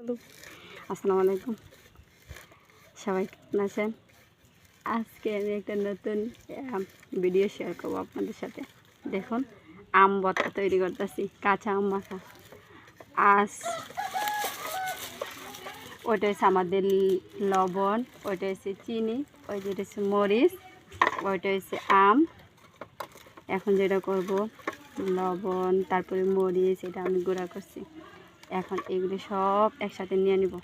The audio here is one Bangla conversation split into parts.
আসসালামু আলাইকুম, সবাই কেমন আছেন? আজকে আমি একটা নতুন ভিডিও শেয়ার করবো আপনাদের সাথে। দেখুন, আম ভর্তা তৈরি করতেছি, কাঁচা আম মাখা। আজ ওইটা হচ্ছে আমাদের লবণ, ওইটা হচ্ছে চিনি, ওইটা হচ্ছে মরিচ, ওইটা হচ্ছে আম। এখন যেটা করব, লবণ তারপরে মরিচ, এটা আমি গুঁড়া করছি। এখন এগুলি সব একসাথে নিয়ে নিব।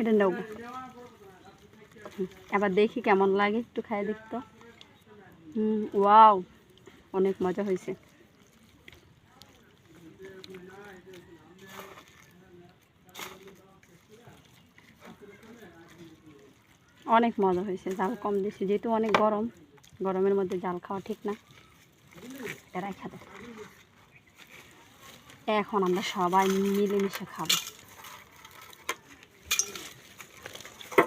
এটা নেব, এবার দেখি কেমন লাগে, একটু খাই দেখতো। ওয়াও, অনেক মজা হয়েছে। অনেক মজা হয়েছে, জাল কম দিয়েছি যেহেতু অনেক গরম, গরমের মধ্যে জাল খাওয়া ঠিক না। এরাই খাবে। এখন আমরা সবাই মিলেমিশে খাবো।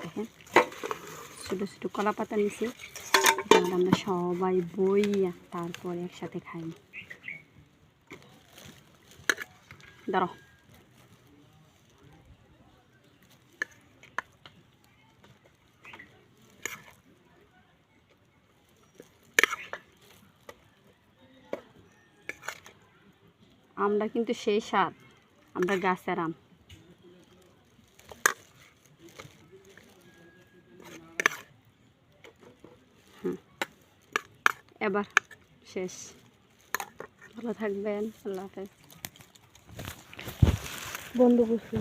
দেখেন, ছোটো ছোটো কলা পাতা নিচে আমরা সবাই বইয়া তারপরে একসাথে খাই। দাঁড়াও, আমরা কিন্তু সেই স্বাদ, আমরা গাছের আম। এবার শেষ। ভালো থাকবেন, আল্লাহ হাফেজ। বন্ধ করছি।